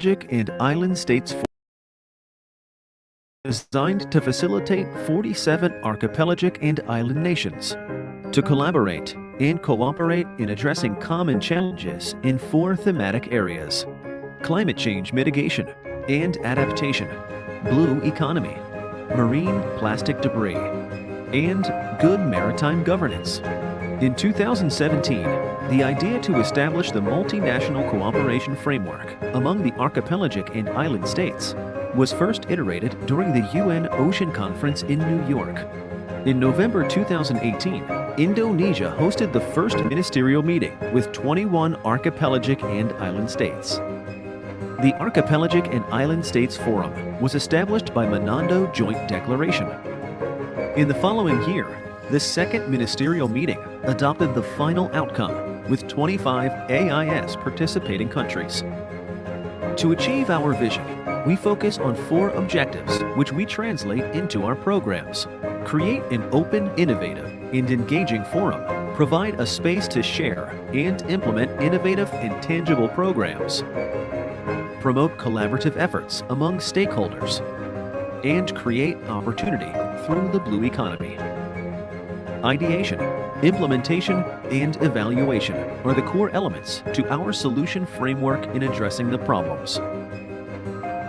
Archipelagic and Island States Forum, designed to facilitate 47 archipelagic and island nations to collaborate and cooperate in addressing common challenges in 4 thematic areas: climate change mitigation and adaptation, blue economy, marine plastic debris, and good maritime governance. In 2017, the idea to establish the multinational cooperation framework among the archipelagic and island states was first iterated during the UN Ocean Conference in New York. In November 2018, Indonesia hosted the first ministerial meeting with 21 archipelagic and island states. The Archipelagic and Island States Forum was established by Manando Joint Declaration. In the following year, the second ministerial meeting adopted the final outcome with 25 AIS participating countries. To achieve our vision, we focus on 4 objectives which we translate into our programs. Create an open, innovative, and engaging forum. Provide a space to share and implement innovative and tangible programs. Promote collaborative efforts among stakeholders. And create opportunity through the blue economy. Ideation, implementation, and evaluation are the core elements to our solution framework in addressing the problems.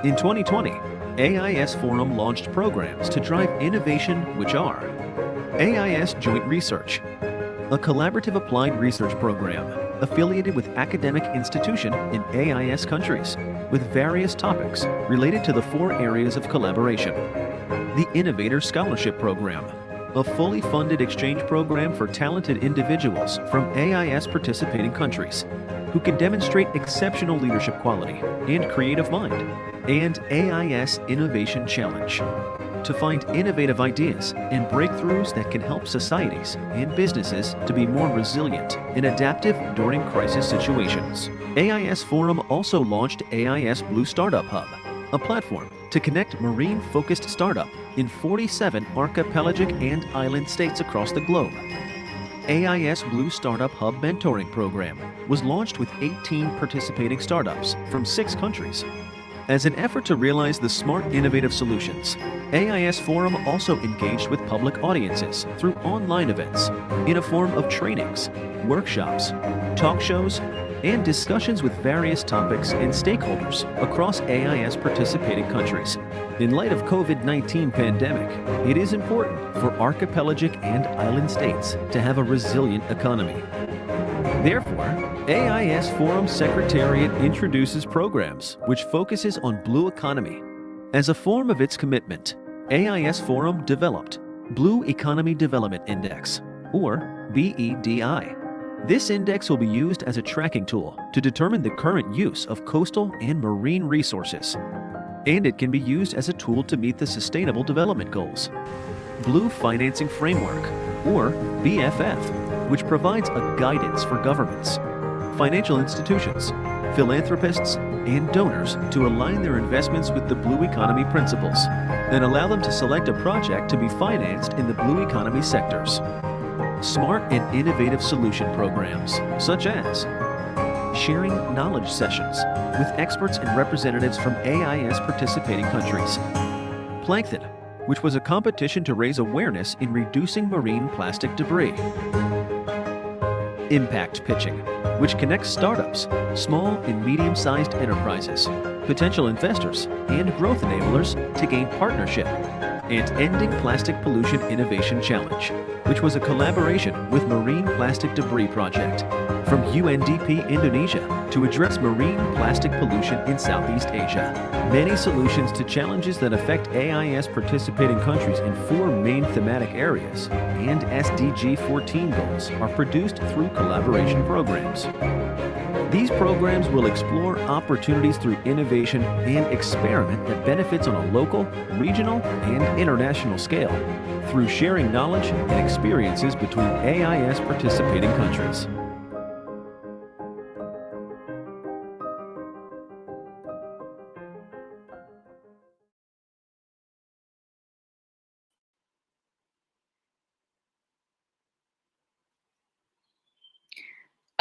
In 2020, AIS Forum launched programs to drive innovation, which are AIS Joint Research, a collaborative applied research program affiliated with academic institutions in AIS countries with various topics related to the 4 areas of collaboration. The Innovator Scholarship Program, a fully funded exchange program for talented individuals from AIS participating countries who can demonstrate exceptional leadership quality and creative mind, and AIS Innovation Challenge, to find innovative ideas and breakthroughs that can help societies and businesses to be more resilient and adaptive during crisis situations. AIS Forum also launched AIS Blue Startup Hub, a platform to connect marine-focused startup in 47 archipelagic and island states across the globe. AIS Blue Startup Hub Mentoring Program was launched with 18 participating startups from 6 countries. As an effort to realize the smart, innovative solutions, AIS Forum also engaged with public audiences through online events in a form of trainings, workshops, talk shows, and discussions with various topics and stakeholders across AIS participating countries. In light of COVID-19 pandemic, it is important for archipelagic and island states to have a resilient economy. Therefore, AIS Forum Secretariat introduces programs which focuses on blue economy. As a form of its commitment, AIS Forum developed Blue Economy Development Index, or BEDI. This index will be used as a tracking tool to determine the current use of coastal and marine resources, and it can be used as a tool to meet the Sustainable Development Goals. Blue Financing Framework, or BFF, which provides a guidance for governments, financial institutions, philanthropists, and donors to align their investments with the blue economy principles and allow them to select a project to be financed in the blue economy sectors. Smart and innovative solution programs, such as sharing knowledge sessions with experts and representatives from AIS participating countries. Plankton, which was a competition to raise awareness in reducing marine plastic debris. Impact pitching, which connects startups, small and medium-sized enterprises, potential investors, and growth enablers to gain partnership. And Ending Plastic Pollution Innovation Challenge, which was a collaboration with Marine Plastic Debris Project from UNDP Indonesia to address marine plastic pollution in Southeast Asia. Many solutions to challenges that affect AIS participating countries in 4 main thematic areas and SDG 14 goals are produced through collaboration programs. These programs will explore opportunities through innovation and experiment that benefits on a local, regional, and international scale through sharing knowledge and experiences between AIS participating countries.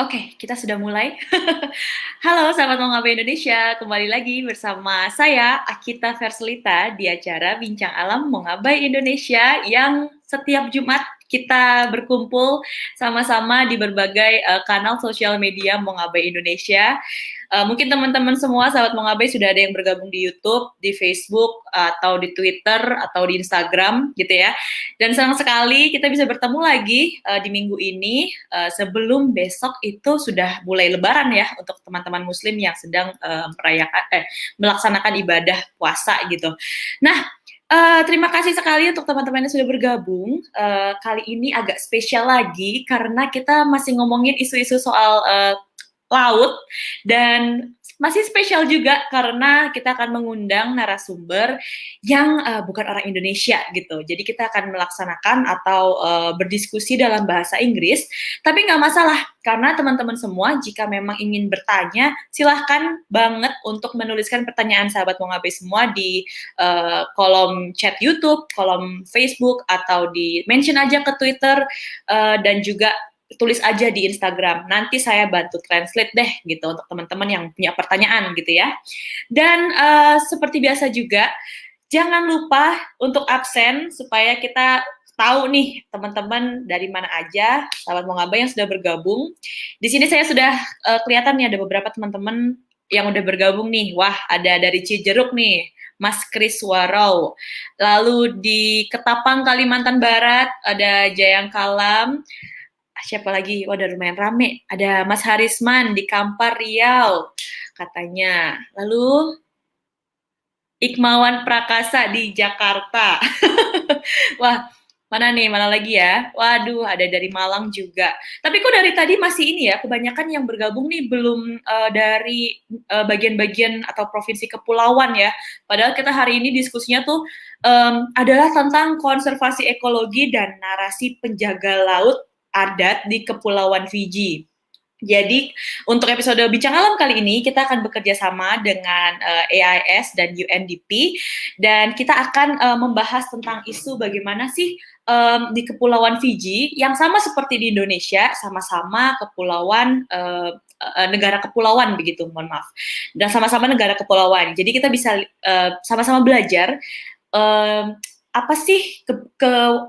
Oke, kita sudah mulai. Halo, sahabat Mengapa Indonesia. Kembali lagi bersama saya, Akita Verselita, di acara Bincang Alam Mengabai Indonesia yang setiap Jumat kita berkumpul sama-sama di berbagai kanal sosial media Mengabai Indonesia. Mungkin teman-teman semua, sahabat Mengabai, sudah ada yang bergabung di YouTube, di Facebook, atau di Twitter, atau di Instagram, gitu ya. Dan senang sekali kita bisa bertemu lagi di minggu ini, sebelum besok itu sudah mulai Lebaran ya, untuk teman-teman Muslim yang sedang melaksanakan ibadah puasa gitu. Nah, terima kasih sekali untuk teman-teman yang sudah bergabung. Kali ini agak spesial lagi karena kita masih ngomongin isu-isu soal laut, dan masih spesial juga karena kita akan mengundang narasumber yang bukan orang Indonesia gitu. Jadi kita akan melaksanakan atau berdiskusi dalam bahasa Inggris, tapi nggak masalah karena teman-teman semua jika memang ingin bertanya, silahkan banget untuk menuliskan pertanyaan sahabat Mongabe semua di kolom chat YouTube, kolom Facebook, atau di mention aja ke Twitter, dan juga tulis aja di Instagram. Nanti saya bantu translate deh gitu untuk teman-teman yang punya pertanyaan gitu ya. Dan seperti biasa juga, jangan lupa untuk absen supaya kita tahu nih teman-teman dari mana aja sahabat Mongaba yang sudah bergabung. Di sini saya sudah kelihatan nih ada beberapa teman-teman yang udah bergabung nih. Wah, ada dari Cijeruk nih, Mas Kris Warau. Lalu di Ketapang, Kalimantan Barat, ada Jayang Kalam. Siapa lagi? Wah, udah lumayan rame. Ada Mas Harisman di Kampar, Riau, katanya. Lalu Ikmawan Prakasa di Jakarta. Wah, mana nih? Mana lagi ya? Waduh, ada dari Malang juga. Tapi kok dari tadi masih ini ya, kebanyakan yang bergabung nih belum dari bagian-bagian atau provinsi kepulauan ya. Padahal kita hari ini diskusinya tuh adalah tentang konservasi ekologi dan narasi penjaga laut adat di Kepulauan Fiji. Jadi untuk episode Bincang Alam kali ini kita akan bekerja sama dengan AIS dan UNDP, dan kita akan membahas tentang isu bagaimana sih di Kepulauan Fiji yang sama seperti di Indonesia, sama-sama kepulauan negara kepulauan begitu, mohon maaf, dan sama-sama negara kepulauan. Jadi kita bisa sama-sama belajar apa sih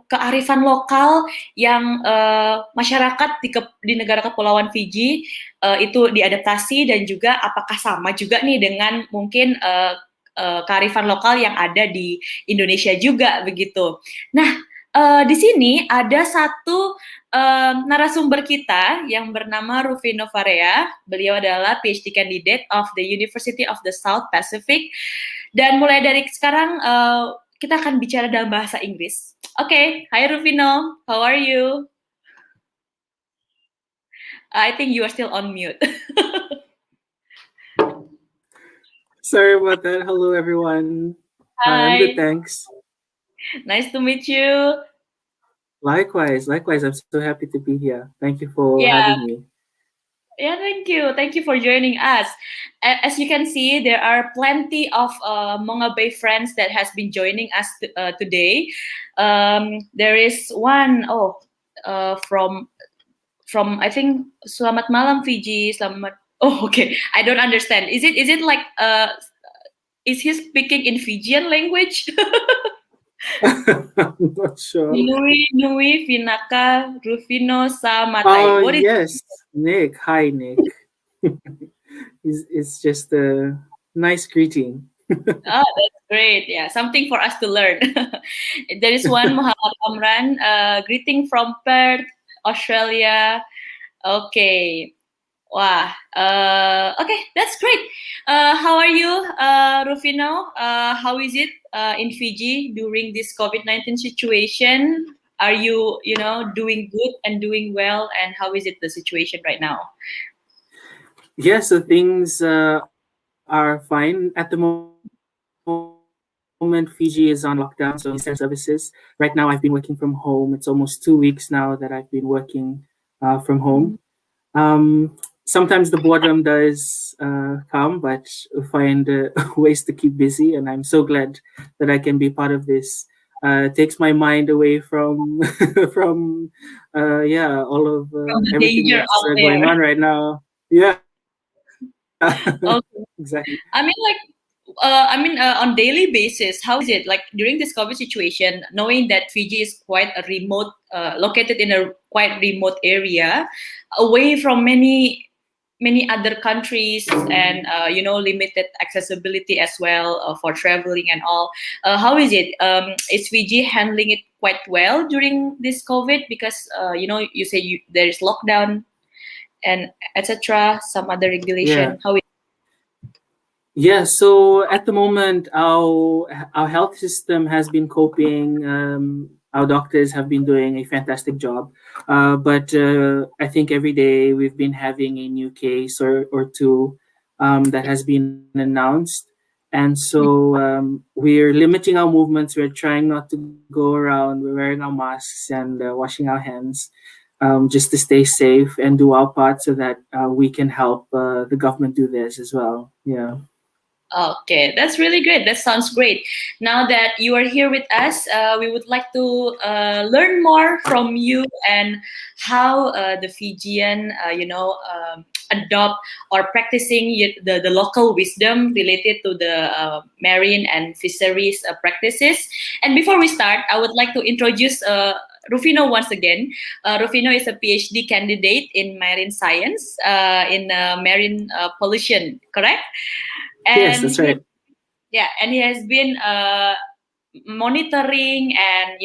kearifan lokal yang masyarakat di negara Kepulauan Fiji itu diadaptasi, dan juga apakah sama juga nih dengan mungkin kearifan lokal yang ada di Indonesia juga begitu. Nah, di sini ada satu narasumber kita yang bernama Rufino Varea. Beliau adalah PhD candidate of the University of the South Pacific. Dan mulai dari sekarang kita akan bicara dalam bahasa Inggris. Oke, hi Rufino, how are you? I think you are still on mute. Sorry about that. Hello, everyone. Hi. I'm good, thanks. Nice to meet you. Likewise. I'm so happy to be here. Thank you for having me. Yeah, thank you. Thank you for joining us. As you can see, there are plenty of Mongabe friends that has been joining us today. There is one from I think Selamat Malam Fiji. Selamat. Oh, okay. I don't understand. Is it like is he speaking in Fijian language? I'm not sure. Nui Vinaka Rufino Samatai. Oh, yes. Nick. Hi, Nick. It's just a nice greeting. Oh, that's great. Yeah, something for us to learn. There is one, Muhammad Amran, greeting from Perth, Australia. Okay. Wow. Okay, that's great. How are you, Rufino? How is it in Fiji during this COVID-19 situation? Are you, doing good and doing well? And how is it the situation right now? Yeah, so things are fine at the moment. Fiji is on lockdown, so essential services. Right now, I've been working from home. It's almost 2 weeks now that I've been working from home. Sometimes the boredom does come, but I find ways to keep busy, and I'm so glad that I can be part of this takes my mind away from from all of From the everything danger that's out going there. on right now. Yeah, Okay. exactly. I mean, like, on daily basis, how is it like during this COVID situation, knowing that Fiji is quite a remote, located in a quite remote area, away from many other countries, and limited accessibility as well for traveling and all. How is it? Is Fiji handling it quite well during this COVID? Because you say there is lockdown and etc. Some other Yeah. regulation. How is Yeah, so at the moment, our health system has been coping. Our doctors have been doing a fantastic job, but I think every day we've been having a new case or two that has been announced, and so we're limiting our movements. We're trying not to go around. We're wearing our masks and washing our hands. Just to stay safe and do our part so that we can help the government do theirs as well. Yeah. Okay, that's really great. That sounds great. Now that you are here with us, we would like to learn more from you and how the Fijian, adopt or practicing the local wisdom related to the marine and fisheries practices. And before we start, I would like to introduce Rufino once again. Rufino is a PhD candidate in marine science, in marine pollution, correct? Yes, that's And right. and he has been monitoring and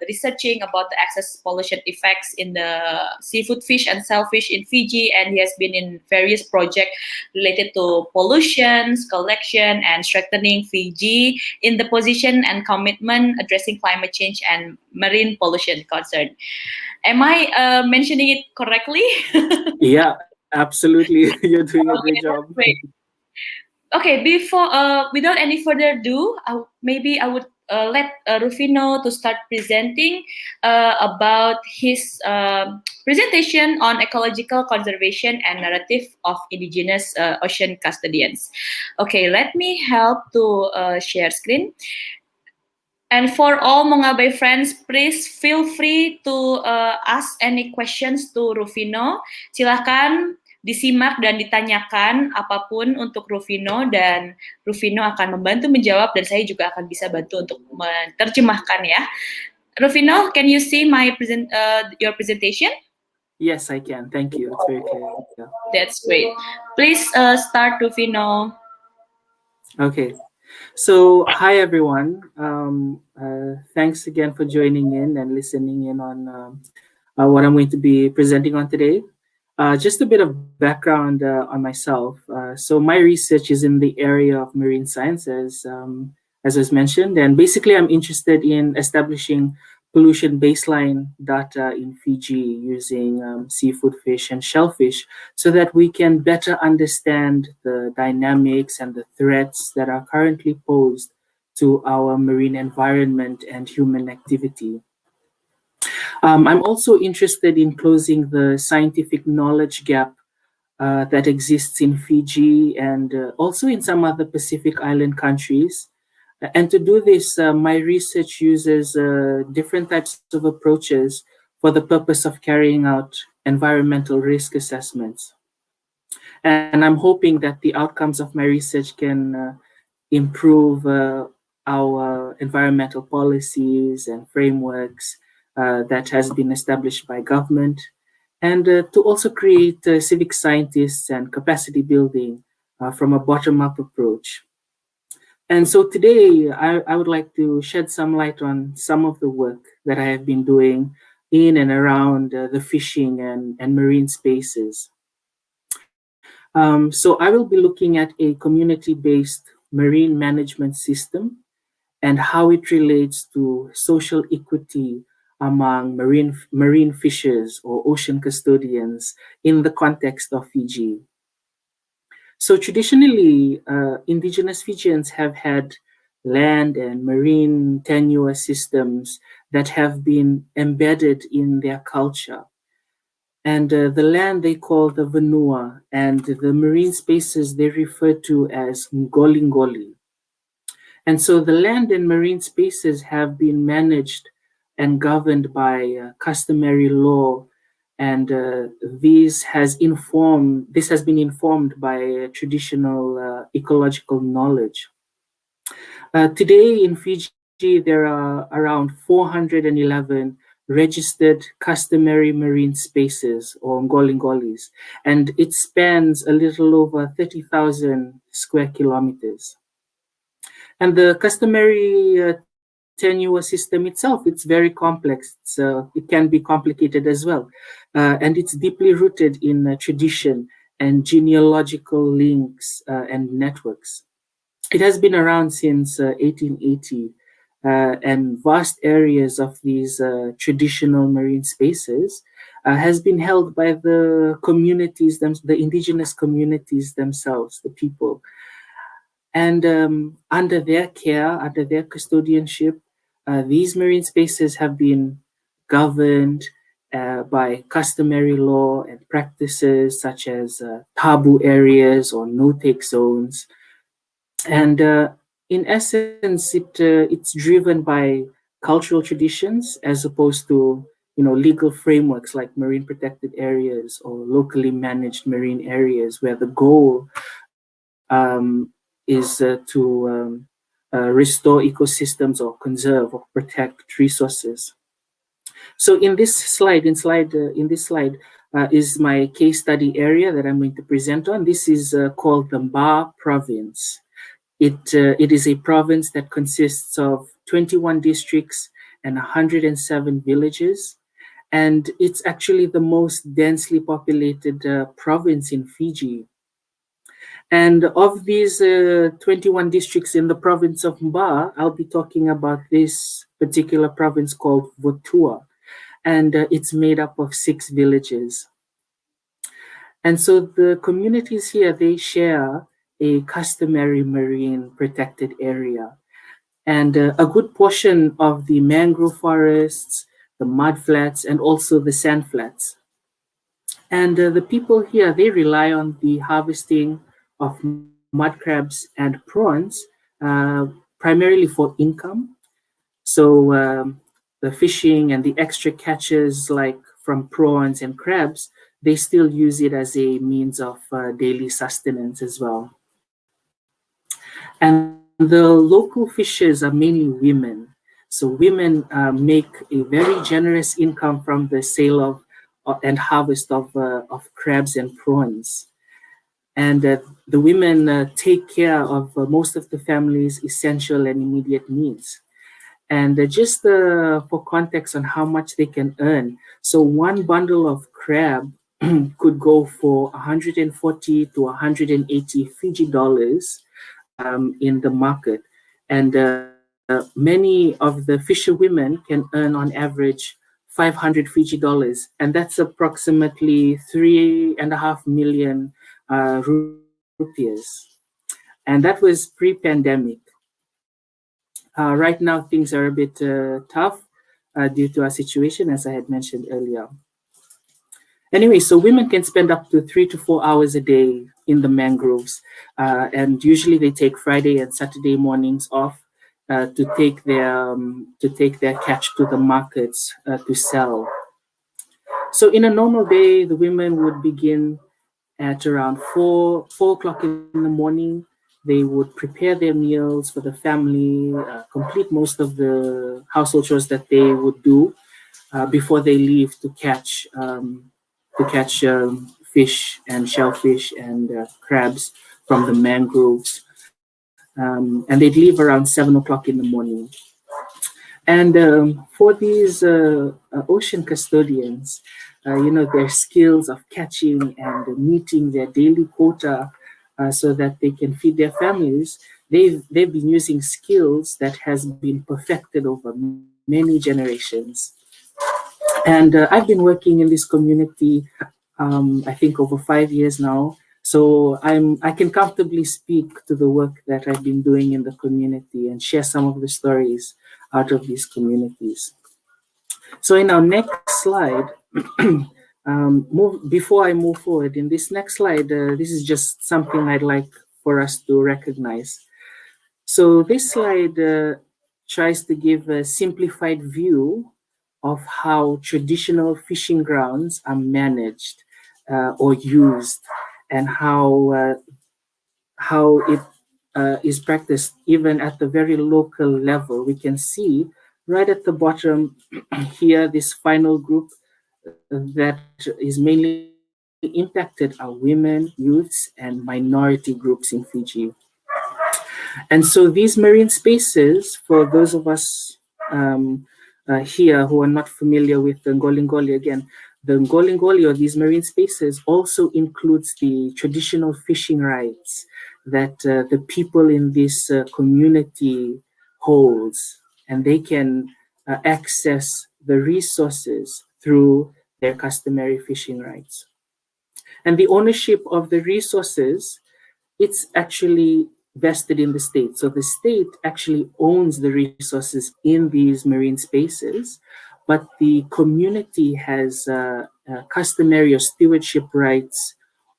researching about the excess pollution effects in the seafood fish and shellfish in Fiji, and he has been in various projects related to pollutions collection and strengthening Fiji in the position and commitment addressing climate change and marine pollution concern. Am I mentioning it correctly? Yeah, absolutely. You're doing a great Okay, that's job. great. Okay, before without any further ado, maybe I would let Rufino to start presenting about his presentation on ecological conservation and narrative of indigenous ocean custodians. Okay, let me help to share screen. And for all Mongabay friends, please feel free to ask any questions to Rufino. Silahkan disimak dan ditanyakan apapun untuk Rufino, dan Rufino akan membantu menjawab, dan saya juga akan bisa bantu untuk menerjemahkan ya. Rufino, can you see your presentation? Yes, I can. Thank you. It's very clear. Yeah. That's great. Please start, Rufino. Okay. So, hi everyone. Thanks again for joining in and listening in on what I'm going to be presenting on today. Just a bit of background on myself. So, my research is in the area of marine sciences, as was mentioned, and basically, I'm interested in establishing pollution baseline data in Fiji using seafood fish and shellfish so that we can better understand the dynamics and the threats that are currently posed to our marine environment and human activity. I'm also interested in closing the scientific knowledge gap that exists in Fiji and also in some other Pacific Island countries. And to do this, my research uses different types of approaches for the purpose of carrying out environmental risk assessments. And I'm hoping that the outcomes of my research can improve our environmental policies and frameworks that has been established by government, and to also create civic scientists and capacity building from a bottom-up approach. And so today, I would like to shed some light on some of the work that I have been doing in and around the fishing and marine spaces. So I will be looking at a community-based marine management system and how it relates to social equity among marine fishers or ocean custodians in the context of Fiji. So traditionally, indigenous Fijians have had land and marine tenure systems that have been embedded in their culture. And the land they call the Vanua, and the marine spaces they refer to as Ngoli Ngoli. And so the land and marine spaces have been managed and governed by customary law, and this has been informed by traditional ecological knowledge. Today in Fiji, there are around 411 registered customary marine spaces, or ngolingolis, and it spans a little over 30,000 square kilometers. And the customary tenure system itself, it's very complex. It can be complicated as well. And it's deeply rooted in tradition and genealogical links and networks. It has been around since 1880, and vast areas of these traditional marine spaces has been held by the communities, the indigenous communities themselves, the people. And under their care, under their custodianship, these marine spaces have been governed by customary law and practices such as taboo areas or no-take zones. And in essence, it's driven by cultural traditions as opposed to legal frameworks like marine protected areas or locally managed marine areas, where the goal is to restore ecosystems or conserve or protect resources. So in this slide, is my case study area that I'm going to present on. This is called the Mba province. It is a province that consists of 21 districts and 107 villages. And it's actually the most densely populated province in Fiji. And of these 21 districts in the province of Mba, I'll be talking about this particular province called Votua. And it's made up of 6 villages. And so the communities here, they share a customary marine protected area. And a good portion of the mangrove forests, the mudflats, and also the sandflats. And the people here, they rely on the harvesting of mud crabs and prawns, primarily for income. So the fishing and the extra catches, like from prawns and crabs, they still use it as a means of daily sustenance as well. And the local fishers are mainly women. So women make a very generous income from the sale of and harvest of crabs and prawns. And the women take care of most of the family's essential and immediate needs. And just for context on how much they can earn, so one bundle of crab could go for 140 to 180 Fiji dollars in the market. And many of the fisher women can earn on average 500 Fiji dollars, and that's approximately 3.5 million rupees. And that was pre-pandemic. Right now, things are a bit tough due to our situation, as I had mentioned earlier. Anyway, so women can spend up to 3 to 4 hours a day in the mangroves, and usually they take Friday and Saturday mornings off to take their catch to the markets to sell. So in a normal day, the women would begin at around 4 o'clock in the morning. They would prepare their meals for the family, complete most of the household chores that they would do before they leave to catch fish and shellfish and crabs from the mangroves. And they'd leave around 7 o'clock in the morning. And for these ocean custodians, their skills of catching and meeting their daily quota so that they can feed their families, they've been using skills that has been perfected over many generations. And I've been working in this community, I think over 5 years now. So I can comfortably speak to the work that I've been doing in the community and share some of the stories out of these communities. So in our next slide, before I move forward, in this next slide, this is just something I'd like for us to recognize. So this slide tries to give a simplified view of how traditional fishing grounds are managed or used, and how it is practiced even at the very local level. We can see right at the bottom here, this final group that is mainly impacted are women, youths, and minority groups in Fiji. And so these marine spaces, for those of us here who are not familiar with the Ngolingoli, again, the Ngolingoli, or these marine spaces, also includes the traditional fishing rights that the people in this community holds, and they can access the resources through their customary fishing rights. And the ownership of the resources, it's actually vested in the state. So the state actually owns the resources in these marine spaces, but the community has customary or stewardship rights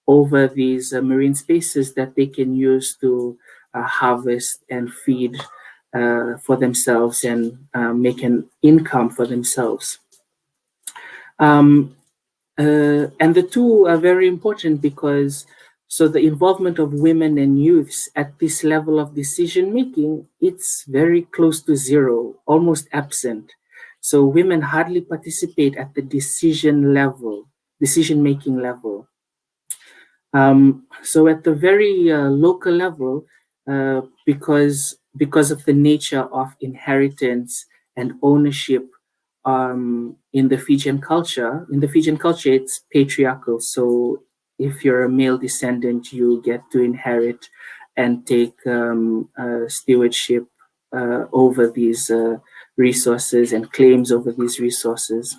over these marine spaces that they can use to harvest and feed for themselves, and make an income for themselves. And the two are very important because the involvement of women and youths at this level of decision making, it's very close to zero, almost absent. So women hardly participate at the decision making level. So at the very local level, because of the nature of inheritance and ownership in the Fijian culture, it's patriarchal. So if you're a male descendant, you get to inherit and take stewardship over these resources and claims over these resources.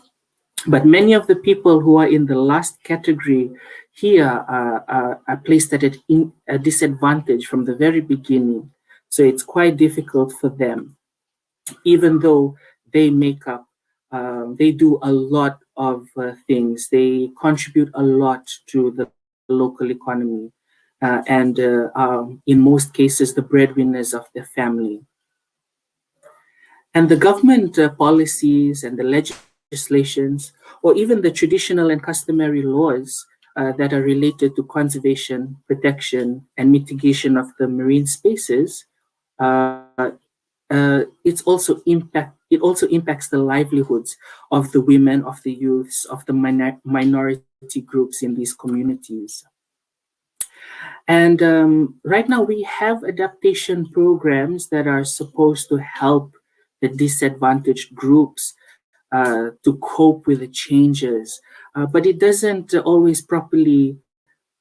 But many of the people who are in the last category here are placed at a disadvantage from the very beginning. So it's quite difficult for them, even though they make up, they do a lot of things. They contribute a lot to the local economy, and in most cases, the breadwinners of their family. And the government policies and the legislations, or even the traditional and customary laws that are related to conservation, protection, and mitigation of the marine spaces, it also impacts the livelihoods of the women, of the youths, of the minority groups in these communities. And right now we have adaptation programs that are supposed to help the disadvantaged groups to cope with the changes, but it doesn't always properly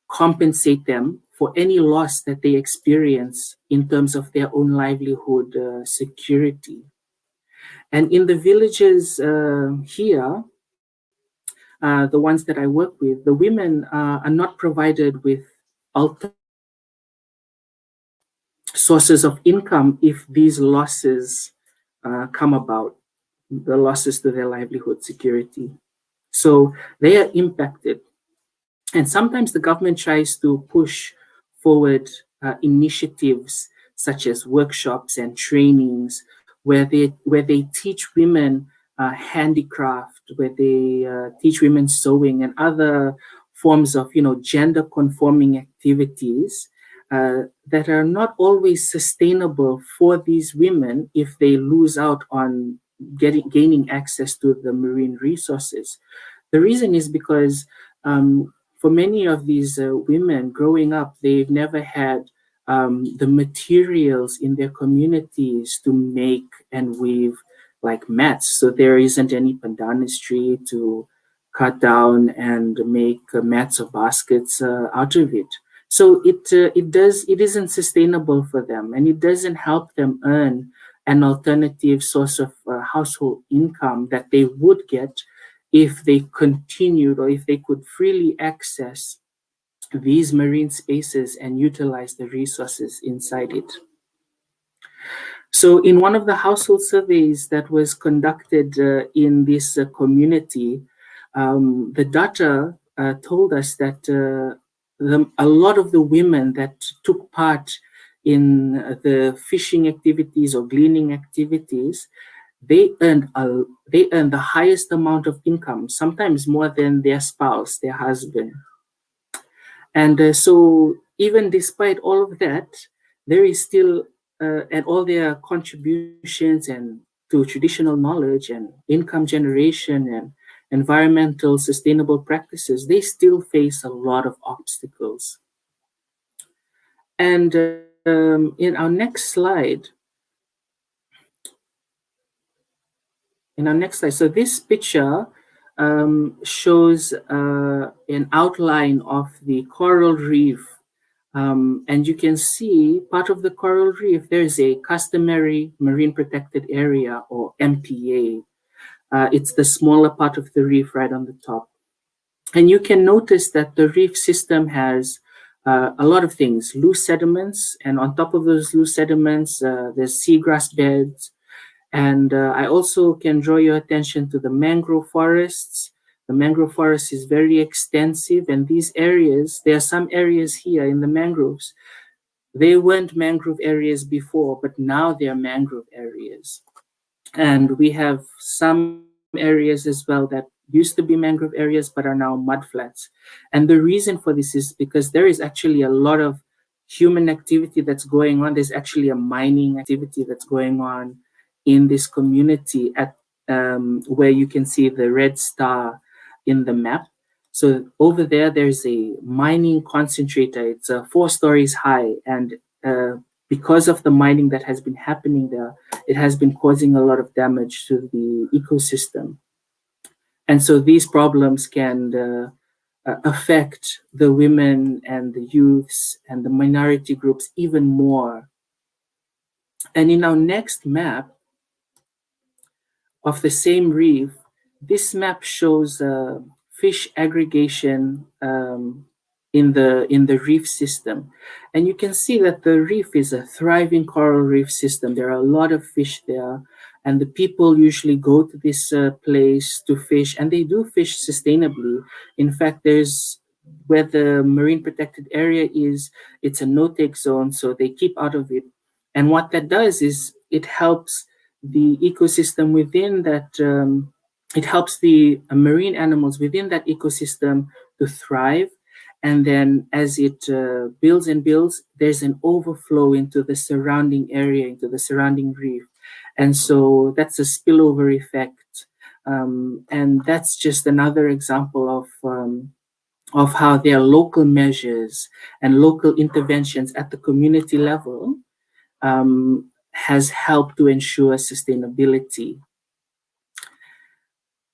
compensate them for any loss that they experience in terms of their own livelihood security. And in the villages here, the ones that I work with, the women are not provided with alternative sources of income if these losses come about, the losses to their livelihood security. So they are impacted. And sometimes the government tries to push forward initiatives such as workshops and trainings where they teach women handicraft, where they teach women sewing and other forms of gender conforming activities that are not always sustainable for these women if they lose out on gaining access to the marine resources. The reason is because for many of these women growing up, they've never had the materials in their communities to make and weave like mats. So there isn't any pandanistry to cut down and make mats or baskets out of it. So it isn't sustainable for them, and it doesn't help them earn an alternative source of household income that they would get if they continued, or if they could freely access these marine spaces and utilize the resources inside it. So in one of the household surveys that was conducted in this community, the data told us that a lot of the women that took part in the fishing activities or gleaning activities, they earn the highest amount of income, sometimes more than their spouse, their husband. And so even despite all of that, there is still, and all their contributions and to traditional knowledge and income generation and environmental sustainable practices, they still face a lot of obstacles. And in our next slide, so this picture shows an outline of the coral reef. And you can see part of the coral reef, there's a customary marine protected area, or MPA. It's the smaller part of the reef right on the top. And you can notice that the reef system has a lot of things, loose sediments, and on top of those loose sediments, there's seagrass beds. And I also can draw your attention to the mangrove forests. The mangrove forest is very extensive, and these areas, there are some areas here in the mangroves, they weren't mangrove areas before, but now they are mangrove areas. And we have some areas as well that used to be mangrove areas but are now mudflats. And the reason for this is because there is actually a lot of human activity that's going on. There's actually a mining activity that's going on in this community at where you can see the red star in the map. So over there, there's a mining concentrator. It's 4 stories high, and because of the mining that has been happening there, it has been causing a lot of damage to the ecosystem. And so these problems can affect the women and the youths and the minority groups even more. And in our next map of the same reef, this map shows fish aggregation in the reef system. And you can see that the reef is a thriving coral reef system. There are a lot of fish there, and the people usually go to this place to fish, and they do fish sustainably. In fact, there's where the marine protected area is, it's a no-take zone, so they keep out of it. And what that does is it helps the ecosystem within that, it helps the marine animals within that ecosystem to thrive. And then as it builds and builds, there's an overflow into the surrounding area, into the surrounding reef. And so that's a spillover effect. And that's just another example of how there are local measures and local interventions at the community level has helped to ensure sustainability.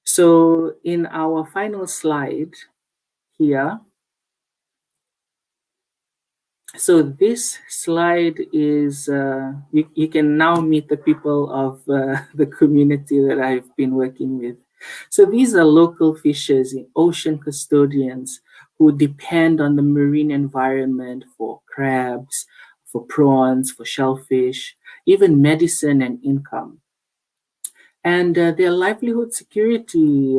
So in our final slide here, so this slide is, you can now meet the people of the community that I've been working with. So these are local fishers, ocean custodians who depend on the marine environment for crabs, for prawns, for shellfish, even medicine and income. And their livelihood security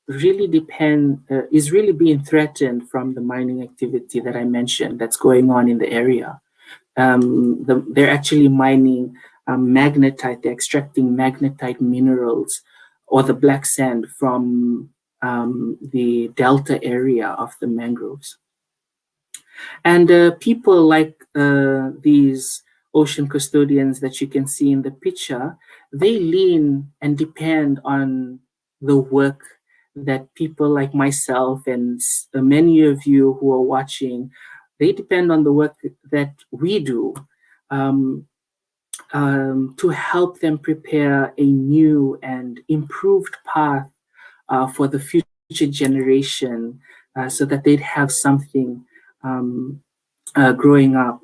is really being threatened from the mining activity that I mentioned that's going on in the area. They're actually mining magnetite, they're extracting magnetite minerals or the black sand from the delta area of the mangroves. And people like these ocean custodians that you can see in the picture, they lean and depend on the work that people like myself and many of you who are watching, they depend on the work that we do to help them prepare a new and improved path for the future generation so that they'd have something growing up.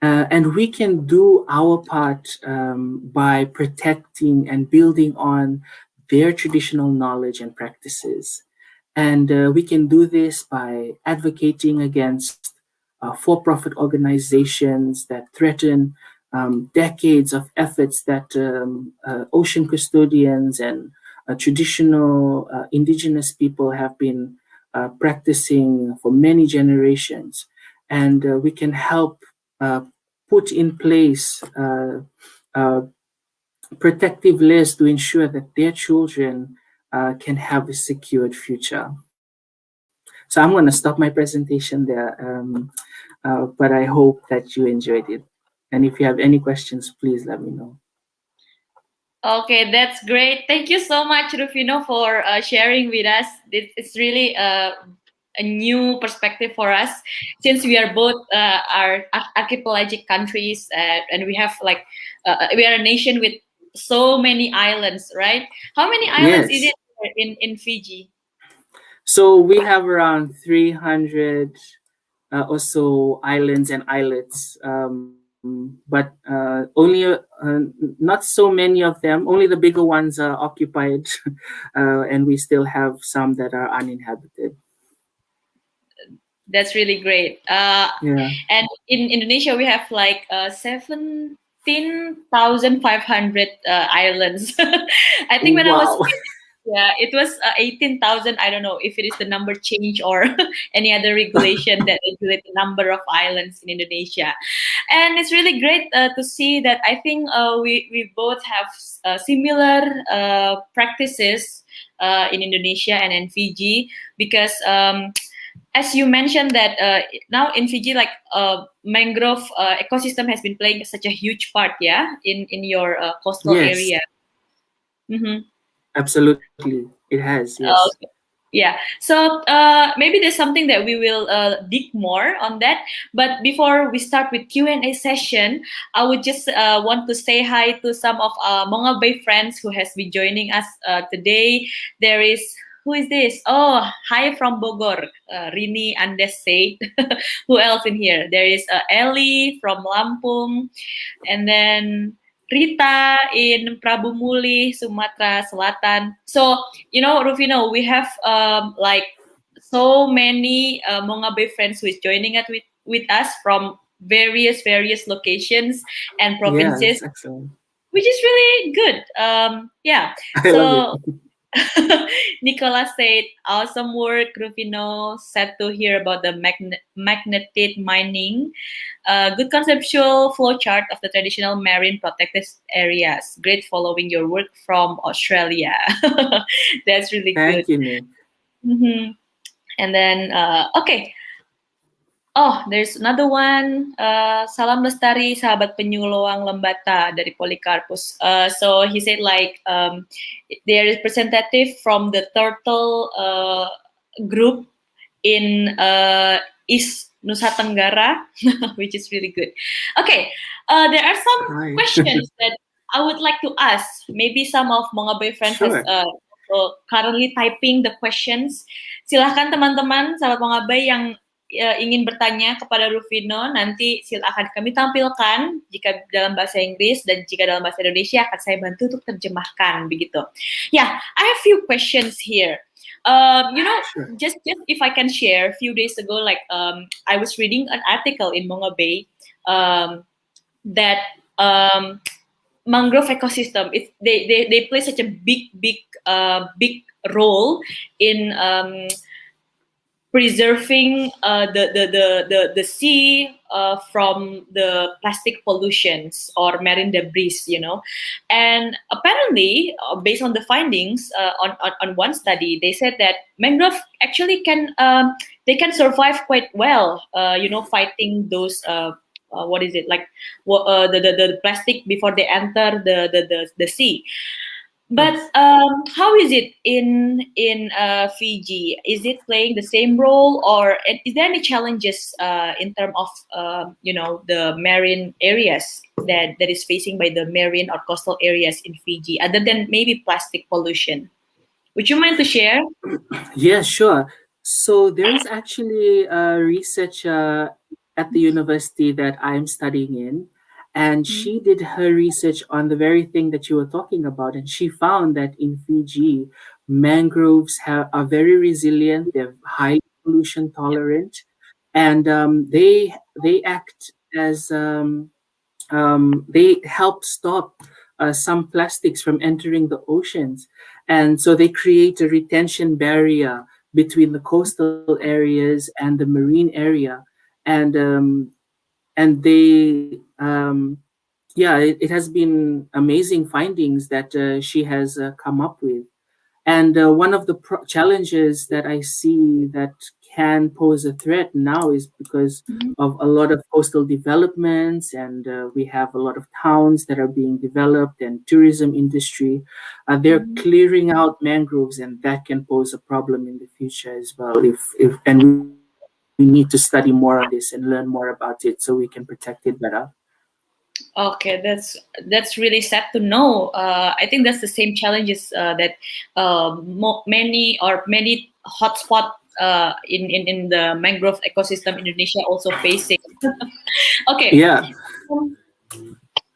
And we can do our part by protecting and building on their traditional knowledge and practices. And we can do this by advocating against for-profit organizations that threaten decades of efforts that ocean custodians and traditional indigenous people have been practicing for many generations. And we can help put in place protective layers to ensure that their children can have a secured future. So I'm going to stop my presentation there, but I hope that you enjoyed it. And if you have any questions, please let me know. Okay, that's great. Thank you so much, Rufino, for sharing with us. It's really a new perspective for us, since we are both are archipelagic countries, and we have like we are a nation with so many islands, right? How many islands is Yes. it in Fiji? So we have around 300 or so islands and islets, but not so many of them. Only the bigger ones are occupied, and we still have some that are uninhabited. That's really great. Yeah. And in Indonesia, we have like 17,500 islands. I think when I was Wow. yeah, it was 18,000. I don't know if it is the number change or any other regulation that regulate the number of islands in Indonesia. And it's really great to see that I think we both have similar practices in Indonesia and in Fiji, because as you mentioned that now in Fiji, like mangrove ecosystem has been playing such a huge part, yeah, in your coastal Yes. area. Mm-hmm. Absolutely, it has. Yes. Okay. Yeah. So maybe there's something that we will dig more on that. But before we start with Q&A session, I would just want to say hi to some of Monga Bay friends who has been joining us today. There is, who is this? Oh, hi from Bogor. Rini Andes said. Who else in here? There is Ellie from Lampung. And then Rita in Prabu Muli, Sumatera Selatan. So, you know, Rufino, we have like so many Monga Bay friends who is joining us with us from various locations and Yeah, provinces, that's excellent. which is really good. Yeah. I love it. So Nicola said, awesome work, Rufino. Sad to hear about the magnetite mining. Good conceptual flowchart of the traditional marine protected areas. Great following your work from Australia. That's really good. Thank you, Nick. Mm-hmm. And then, okay. Oh, there's another one. Salam lestari, sahabat penyu loang lembata dari Polikarpus. So he said like there is representative from the turtle group in East Nusa Tenggara, which is really good. Okay, there are some Hi. questions that I would like to ask. Maybe some of Monga Bay friends Sure. has currently typing the questions. Silahkan teman-teman, sahabat Monga Bay yang ingin bertanya kepada Rufino, nanti silakan kami tampilkan jika dalam bahasa Inggris dan jika dalam bahasa Indonesia akan saya bantu untuk terjemahkan begitu. Yeah, I have few questions here. You know, Sure. just if I can share, a few days ago, like I was reading an article in Monga Bay that mangrove ecosystem they play such a big role in preserving the sea from the plastic pollutions or marine debris, you know. And apparently, based on the findings on one study, they said that mangrove actually can they can survive quite well, you know, fighting those what is it like the plastic before they enter the sea. But how is it in Fiji? Is it playing the same role, or is there any challenges in terms of you know, the marine areas that is facing by the marine or coastal areas in Fiji, other than maybe plastic pollution? Would you mind to share? Yeah, sure. So there is actually a researcher at the university that I'm studying in, and she did her research on the very thing that you were talking about, and she found that in Fiji, mangroves are very resilient. They're high pollution tolerant, and they act as they help stop some plastics from entering the oceans. And so they create a retention barrier between the coastal areas and the marine area. And and they yeah, it has been amazing findings that she has come up with. And one of the challenges that I see that can pose a threat now is because of a lot of coastal developments, and we have a lot of towns that are being developed and tourism industry. They're clearing out mangroves, and that can pose a problem in the future as well. If and we need to study more on this and learn more about it so we can protect it better. Okay, that's really sad to know. I think that's the same challenges that many hotspot in the mangrove ecosystem Indonesia also facing. Okay. Yeah.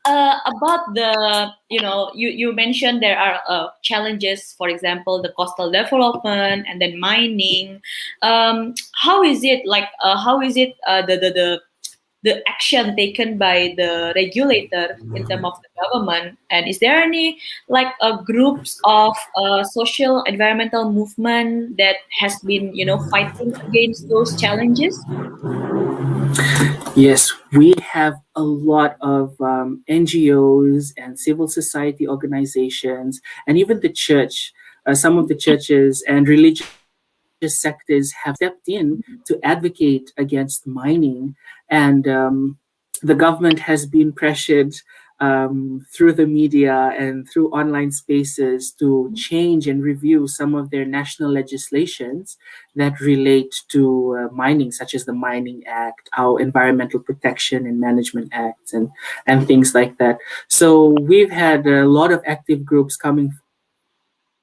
About the, you mentioned there are challenges, for example, the coastal development and then mining. How is it like? How is it the action taken by the regulator in terms of the government? And is there any like groups of social environmental movement that has been fighting against those challenges? Yes, we have a lot of NGOs and civil society organizations, and even the church. Some of the churches and religious sectors have stepped in to advocate against mining, and the government has been pressured through the media and through online spaces to change and review some of their national legislations that relate to mining, such as the Mining Act, our Environmental Protection and Management Acts, and things like that. So we've had a lot of active groups coming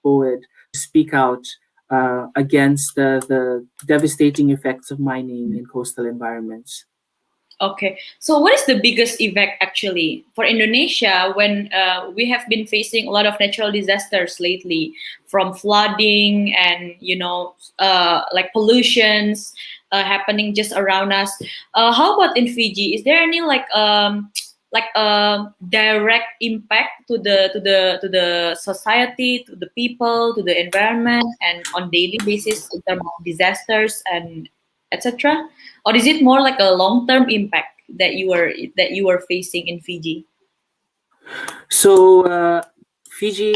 forward to speak out against the devastating effects of mining in coastal environments. Okay, so what is the biggest effect actually for Indonesia when we have been facing a lot of natural disasters lately, from flooding and like pollutions happening just around us? How about in Fiji? Is there any like direct impact to the society, to the people, to the environment, and on daily basis in terms of disasters and etc.? Or is it more like a long-term impact that you were facing in Fiji? So Fiji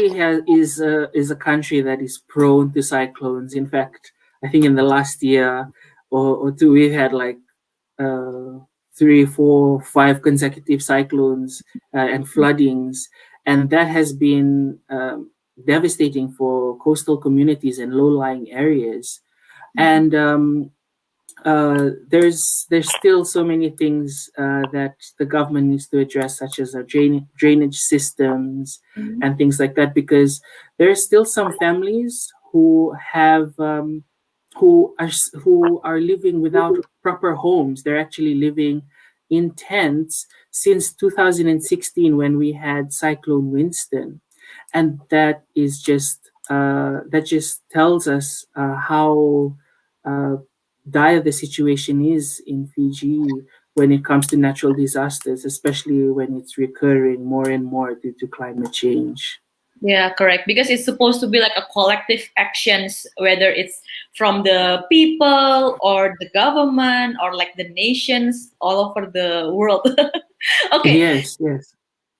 is a country that is prone to cyclones. In fact, I think in the last year or two, we've had like 3, 4, 5 consecutive cyclones and floodings, and that has been devastating for coastal communities and low-lying areas. And there's still so many things that the government needs to address, such as our drainage systems and things like that, because there are still some families who have who are living without proper homes. They're actually living in tents since 2016 when we had Cyclone Winston, and that just tells us how dire the situation is in Fiji when it comes to natural disasters, especially when it's recurring more and more due to climate change. Yeah, correct. Because it's supposed to be like a collective actions, whether it's from the people or the government or like the nations all over the world. Okay, Yes, yes.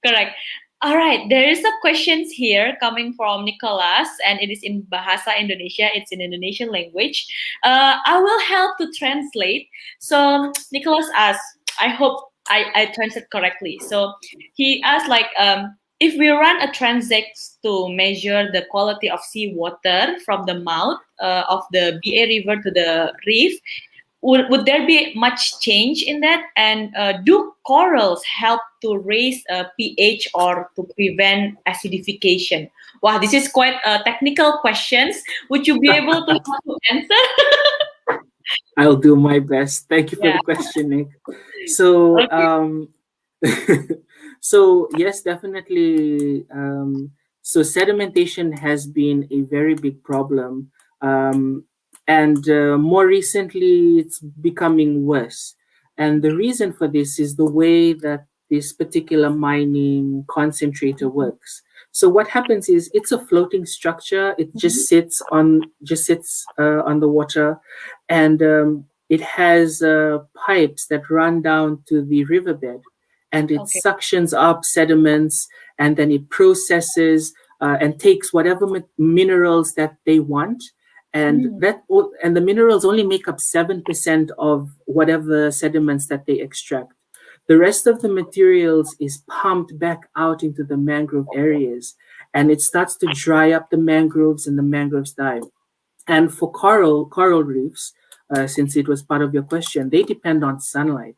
correct. All right, there is a questions here coming from Nicholas, and it is in Bahasa Indonesia. It's in Indonesian language. I will help to translate. So Nicholas asks, I hope I translate correctly. So he asked like, if we run a transact to measure the quality of seawater from the mouth of the BA River to the reef, would there be much change in that? And do corals help to raise pH or to prevent acidification? Wow, this is quite technical questions. Would you be able to answer? I'll do my best. Thank you for Yeah. the question, Nick. So, so yes, definitely. So sedimentation has been a very big problem, and more recently, it's becoming worse. And the reason for this is the way that this particular mining concentrator works. So what happens is it's a floating structure. It just sits on the water, and it has pipes that run down to the riverbed, and it Okay. suctions up sediments, and then it processes and takes whatever minerals that they want, and Mm. and the minerals only make up 7% of whatever sediments that they extract. The rest of the materials is pumped back out into the mangrove areas, and it starts to dry up the mangroves, and the mangroves die. And for coral reefs, since it was part of your question, they depend on sunlight.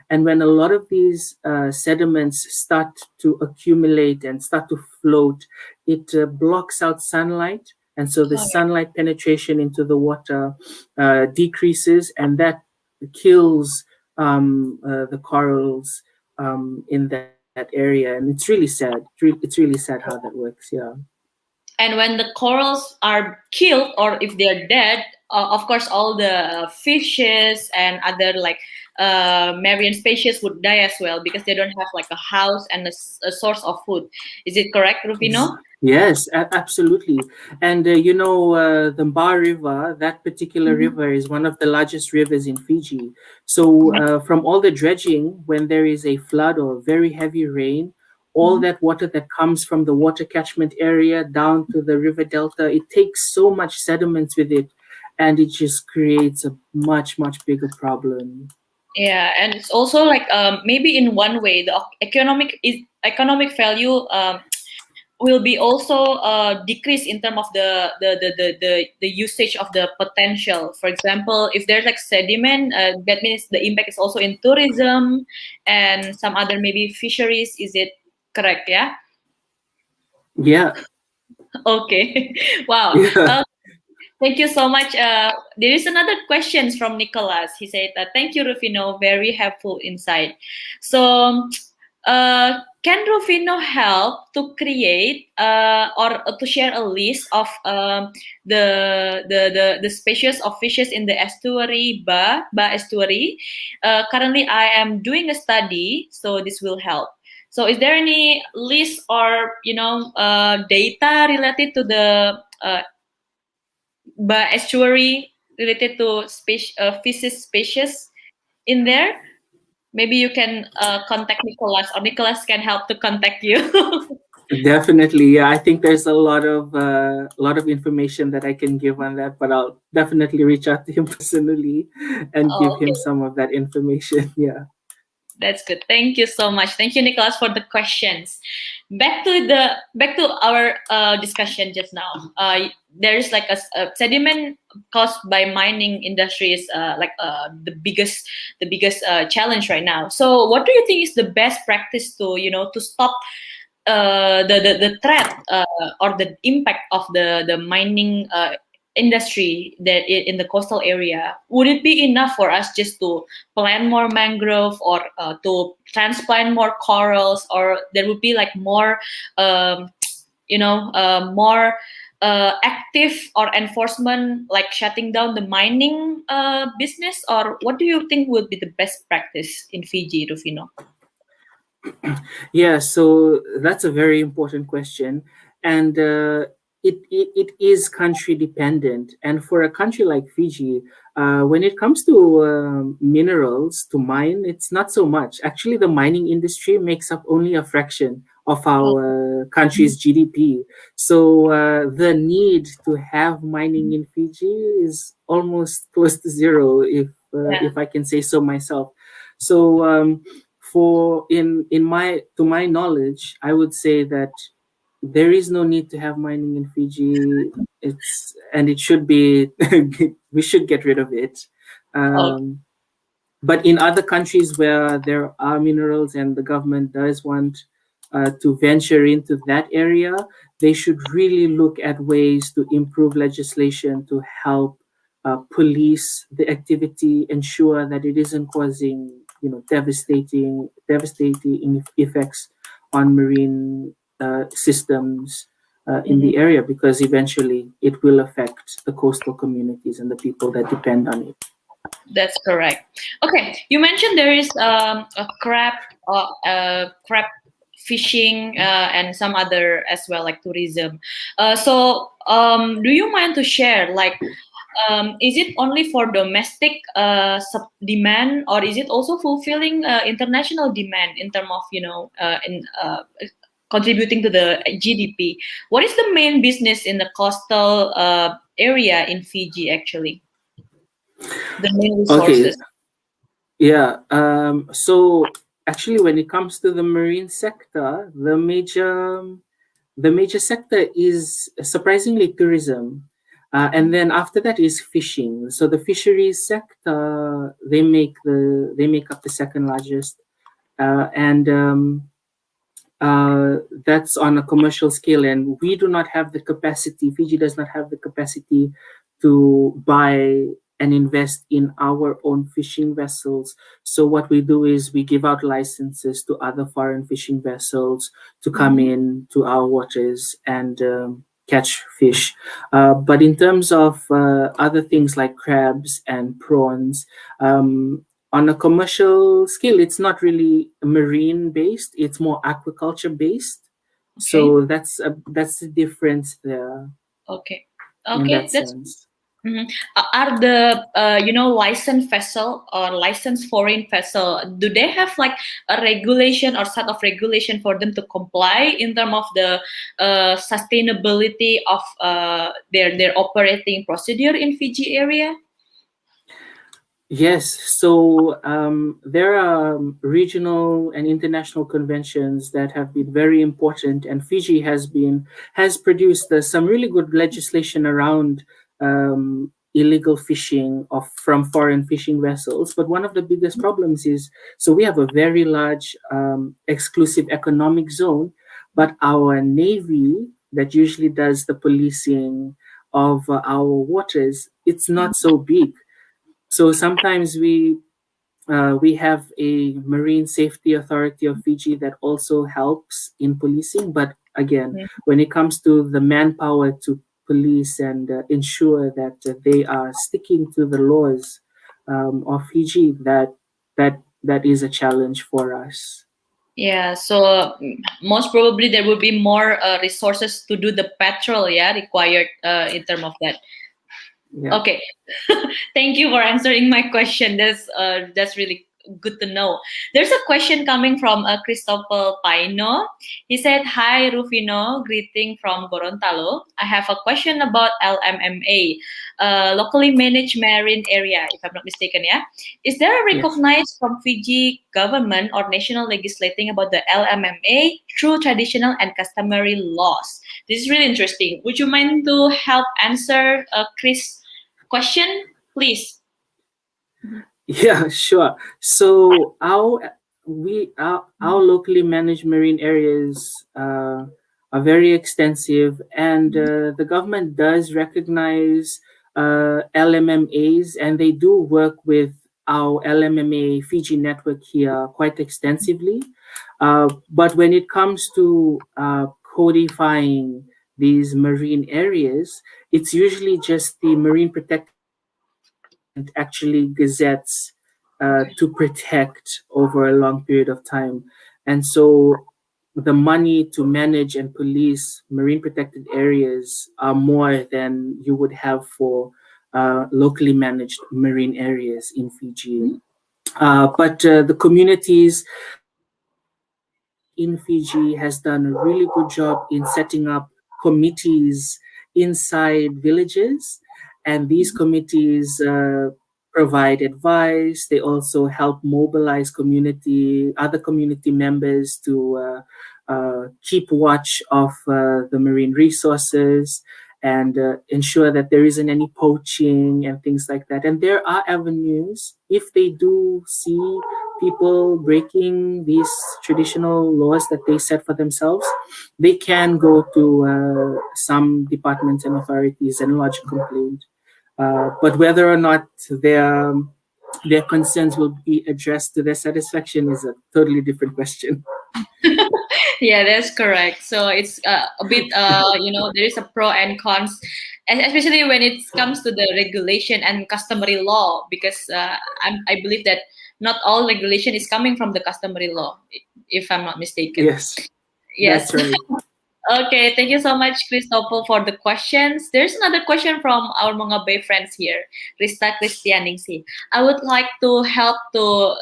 And when a lot of these sediments start to accumulate and start to float, it blocks out sunlight. And so the Oh, yeah. sunlight penetration into the water decreases, and that kills the corals in that area. And it's really sad. It's really sad how that works. Yeah. And when the corals are killed or if they're dead, of course, all the fishes and other like marine species would die as well because they don't have like a house and a source of food. Is it correct, Rufino? Yes, absolutely. And the Mbar River, that particular Mhm. river is one of the largest rivers in Fiji. So, from all the dredging, when there is a flood or very heavy rain, all Mhm. that water that comes from the water catchment area down to the river delta, it takes so much sediments with it, and it just creates a much, much bigger problem. Yeah, and it's also like maybe in one way the economic value will be also decreased in terms of the usage of the potential. For example, if there's like sediment, that means the impact is also in tourism and some other maybe fisheries. Is it correct? Yeah. Yeah, Okay. Wow. yeah. Thank you so much. There is another questions from Nicholas. He said, "Thank you, Rufino. Very helpful insight." So, can Rufino help to create or to share a list of the species of fishes in the estuary Ba estuary? Currently, I am doing a study, so this will help. So, is there any list or data related to the estuary related to fish species in there? Maybe you can contact Nicholas, or Nicholas can help to contact you. Definitely, yeah. I think there's a lot of information that I can give on that, but I'll definitely reach out to him personally and give Oh, him okay, some of that information. Yeah. that's good. Thank you so much. Thank you, Nicholas, for the questions. Back to our discussion just now. There is like a sediment caused by mining industry is the biggest challenge right now. So, what do you think is the best practice to stop the threat or the impact of the mining industry that in the coastal area? Would it be enough for us just to plant more mangrove or to transplant more corals, or there would be like more more active or enforcement, like shutting down the mining business? Or what do you think would be the best practice in Fiji, Rufino? Yeah, so that's a very important question, and it is country dependent. And for a country like Fiji, when it comes to minerals to mine, it's not so much. Actually, the mining industry makes up only a fraction of Oh, our country's GDP. So the need to have mining in Fiji is almost close to zero, yeah. if I can say so myself. So for in my to my knowledge, I would say that there is no need to have mining in Fiji. It should be we should get rid of it. Okay. But in other countries where there are minerals and the government does want to venture into that area, they should really look at ways to improve legislation to help police the activity, ensure that it isn't causing devastating effects on marine systems in Mhm. the area, because eventually it will affect the coastal communities and the people that depend on it. That's correct. Okay, you mentioned there is a crab fishing and some other as well, like tourism. So, do you mind to share like is it only for domestic demand, or is it also fulfilling international demand in terms of contributing to the GDP? What is the main business in the coastal area in Fiji actually? The main Okay, resources. yeah. So actually, when it comes to the marine sector, the major sector is surprisingly tourism. And then after that is fishing. So the fisheries sector, they make up the second largest, and that's on a commercial scale. And we do not have the capacity. Fiji does not have the capacity to buy and invest in our own fishing vessels. So what we do is we give out licenses to other foreign fishing vessels to come in to our waters and catch fish. But in terms of other things like crabs and prawns, on a commercial scale, it's not really marine based; it's more aquaculture based. Okay. So that's the difference there Okay. in Okay. that That's sense. Are the licensed vessel or licensed foreign vessel, do they have like a regulation or set of regulation for them to comply in terms of the sustainability of their operating procedure in Fiji area? Yes, so there are regional and international conventions that have been very important, and Fiji has produced some really good legislation around illegal fishing from foreign fishing vessels. But one of the biggest problems is, so we have a very large exclusive economic zone, but our navy that usually does the policing of our waters, it's not so big. So sometimes we have a Marine Safety Authority of Fiji that also helps in policing. But again, when it comes to the manpower to police and ensure that they are sticking to the laws of Fiji, that is a challenge for us. Yeah, so most probably there will be more resources to do the patrol, yeah, required in terms of that. Yeah. Okay, thank you for answering my question. That's really good to know. There's a question coming from Christopher Paino. He said, "Hi Rufino, greeting from Gorontalo. I have a question about LMMA, locally managed marine area, if I'm not mistaken. Yeah, is there a Yes. recognized from Fiji government or national legislating about the LMMA through traditional and customary laws?" This is really interesting. Would you mind to help answer Chris' question, please? Yeah, sure. So our locally managed marine areas are very extensive, and the government does recognize LMMAs, and they do work with our LMMA Fiji network here quite extensively. But when it comes to codifying these marine areas, it's usually just the Marine Protected actually gazettes to protect over a long period of time. And so the money to manage and police marine protected areas are more than you would have for locally managed marine areas in Fiji. But the communities in Fiji has done a really good job in setting up committees inside villages, and these committees provide advice. They also help mobilize other community members to keep watch of the marine resources and ensure that there isn't any poaching and things like that. And there are avenues if they do see people breaking these traditional laws that they set for themselves, they can go to some departments and authorities and lodge a complaint. But whether or not their concerns will be addressed to their satisfaction is a totally different question. Yeah, that's correct. So it's a bit, there is a pro and cons, and especially when it comes to the regulation and customary law, because I believe that not all regulation is coming from the customary law, if I'm not mistaken. Yes, Yes. that's right. Okay, thank you so much, Christopher, for the questions. There's another question from our Mga Bay friends here, Rista Christianingsi. I would like to help to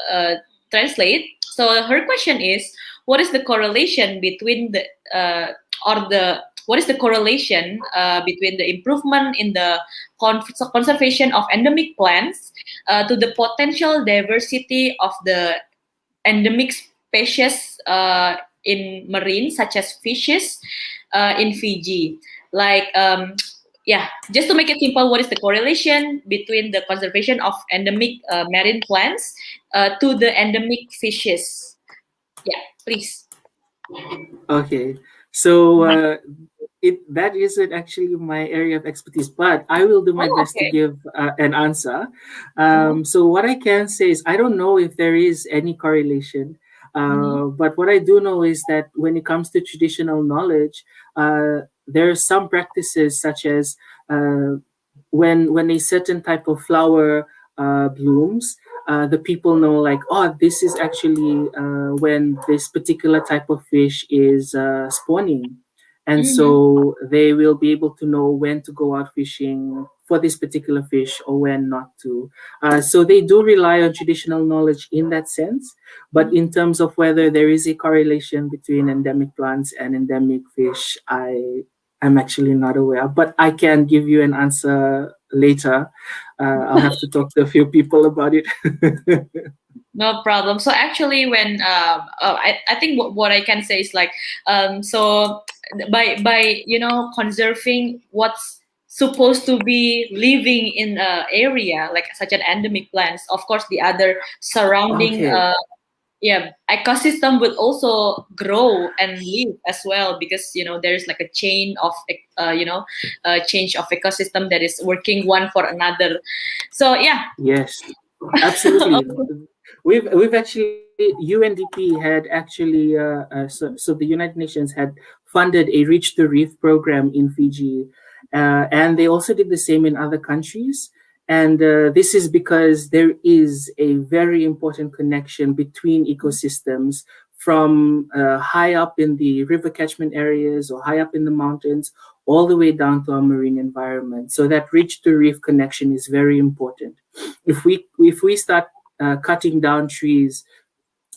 translate. So her question is, what is the correlation between the or the what is the correlation between the improvement in the conservation of endemic plants to the potential diversity of the endemic species in marine, such as fishes in Fiji. Like, yeah, just to make it simple, what is the correlation between the conservation of endemic marine plants to the endemic fishes? Yeah, please. Okay, so that isn't actually my area of expertise, but I will do my Oh, best to okay. give an answer. Mhm, So what I can say is I don't know if there is any correlation, mhm, but what I do know is that when it comes to traditional knowledge, there are some practices such as when a certain type of flower blooms, the people know like, oh, this is actually when this particular type of fish is spawning, and mhm, so they will be able to know when to go out fishing for this particular fish or when not to. So they do rely on traditional knowledge in that sense, but mhm. in terms of whether there is a correlation between endemic plants and endemic fish, I'm actually not aware, but I can give you an answer later. I'll have to talk to a few people about it. No problem. So actually, when I think what I can say is like, so by conserving what's supposed to be living in a area like such an endemic plants, of course the other surrounding Okay. yeah ecosystem will also grow and live as well, because there's like a chain of change of ecosystem that is working one for another. So yeah. Yes, absolutely. We've actually UNDP had actually so the United Nations had funded a Reach the Reef program in Fiji, and they also did the same in other countries. And this is because there is a very important connection between ecosystems from high up in the river catchment areas or high up in the mountains all the way down to our marine environment. So that Reach the Reef connection is very important. If we start cutting down trees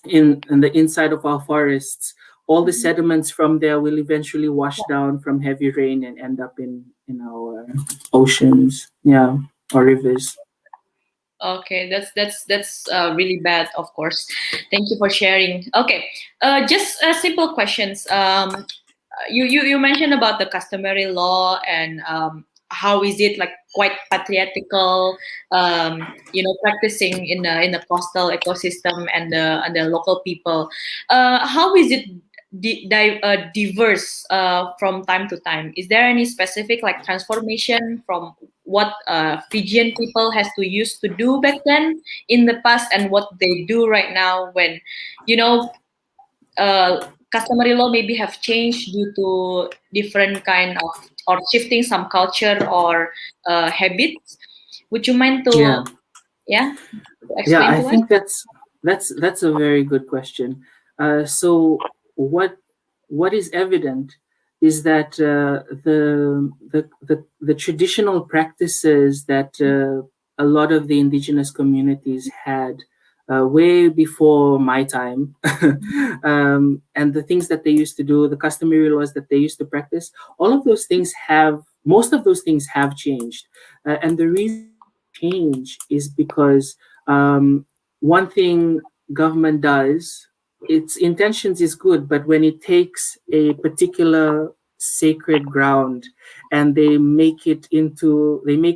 in the inside of our forests, all the sediments from there will eventually wash down from heavy rain and end up in our oceans, yeah, or rivers. Okay, that's really bad, of course. Thank you for sharing. Okay, just simple questions. You mentioned about the customary law and how is it like quite patriarchal, practicing in the coastal ecosystem and the local people. How is it diverse from time to time? Is there any specific like transformation from what Fijian people has to use to do back then in the past and what they do right now when you know customary law maybe have changed due to different kind of or shifting some culture or habits? Would you mind Yeah, to yeah to yeah. explain I to us? think that's a very good question. So what is evident is that the traditional practices that a lot of the indigenous communities had way before my time, and the things that they used to do, the customary laws that they used to practice, all of those things have most of those things have changed, and the reason change is because one thing government does, its intentions is good, but when it takes a particular sacred ground and they make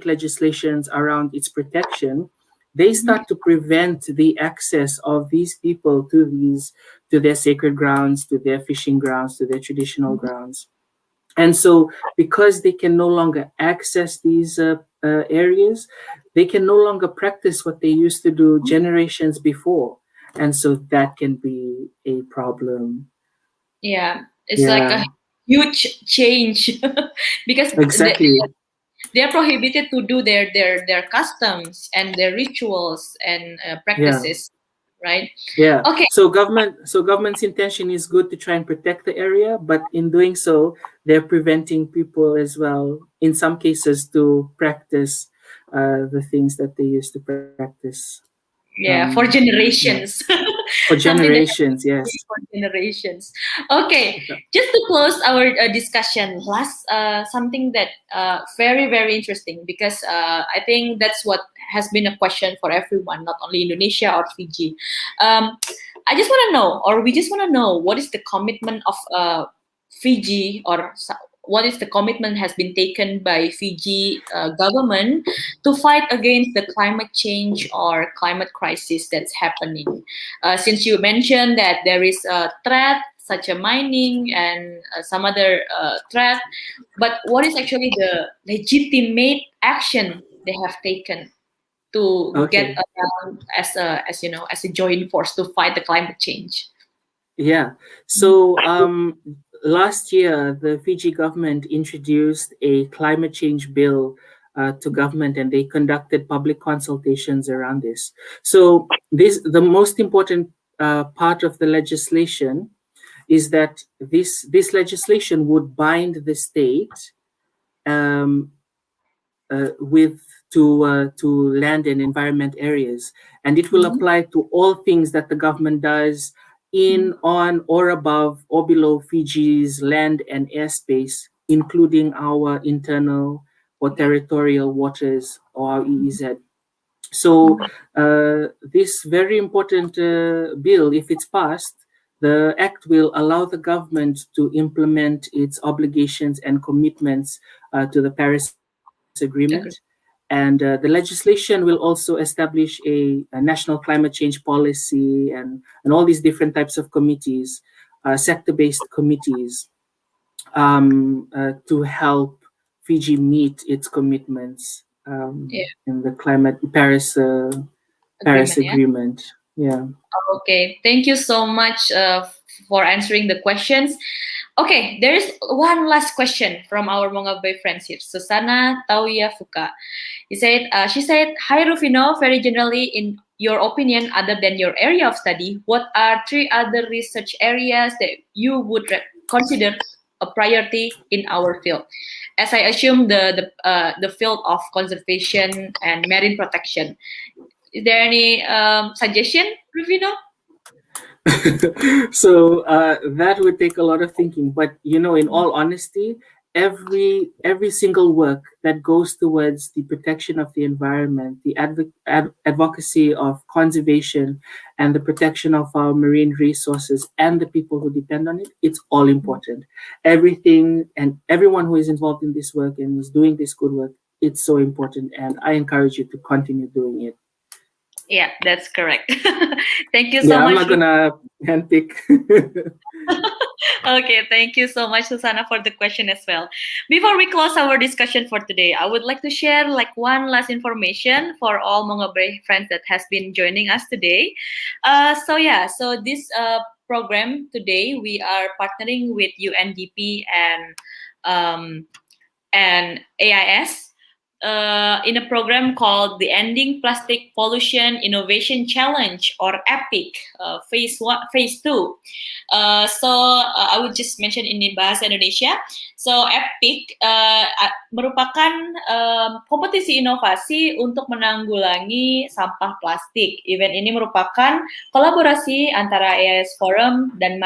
legislations around its protection, they Mhm. start to prevent the access of these people to their sacred grounds, to their fishing grounds, to their traditional grounds. And so, because they can no longer access these areas, they can no longer practice what they used to do generations before. And so that can be a problem. Yeah, it's like a Yeah, huge change because exactly. they are prohibited to do their customs and their rituals and Yeah, practices. right? Yeah. Okay. So government's intention is good to try and protect the area, but in doing so, they're preventing people as well, in some cases, to practice the things that they used to practice. Yeah, for Yeah. generations. For Something that has generations, been yes. for generations. Okay, Yeah. just to close our discussion, last something that very very interesting, because I think that's what has been a question for everyone, not only Indonesia or Fiji. I just want to know, or we just want to know, what is the commitment of Fiji, or what is the commitment has been taken by Fiji government to fight against the climate change or climate crisis that's happening. Since you mentioned that there is a threat such as mining and some other threat, but what is actually the legitimate action they have taken to get Okay. around as a joint force to fight the climate change? Yeah. So last year, the Fiji government introduced a climate change bill to government, and they conducted public consultations around this. So the most important part of the legislation is that this legislation would bind the state um, to land and environment areas, and it will Mhm. apply to all things that the government does in, on, or above or below Fiji's land and airspace, including our internal or territorial waters, or our EEZ. So this very important bill, if it's passed, the act will allow the government to implement its obligations and commitments to the Paris Agreement. Agree. And the legislation will also establish a national climate change policy, and all these different types of committees, sector-based committees, to help Fiji meet its commitments Yeah, in the climate Paris agreement. Yeah. Agreement. Yeah. Okay, thank you so much for answering the questions. Okay, there is one last question from our Mongabay friends here. Susana Tauya Fuka. She said, "Hi Rufino, very generally, in your opinion, other than your area of study, what are 3 other research areas that you would consider a priority in our field?" As I assume the field of conservation and marine protection. Is there any suggestion, Rufino? So that would take a lot of thinking, but in all honesty, every single work that goes towards the protection of the environment, the advocacy of conservation, and the protection of our marine resources and the people who depend on it, it's all important. Everything and everyone who is involved in this work and is doing this good work, it's so important, and I encourage you to continue doing it. Yeah, that's correct. Thank you so Yeah, I'm much. not gonna handpick. Okay, thank you so much, Susana, for the question as well. Before we close our discussion for today, I would like to share like one last information for all Mongabay friends that has been joining us today. So this program today, we are partnering with UNDP and AIS in a program called the Ending Plastic Pollution Innovation Challenge, or EPIC, phase 2. I would just mention ini bahasa Indonesia. So EPIC merupakan kompetisi inovasi untuk menanggulangi sampah plastik. Event ini merupakan kolaborasi antara AIS Forum dan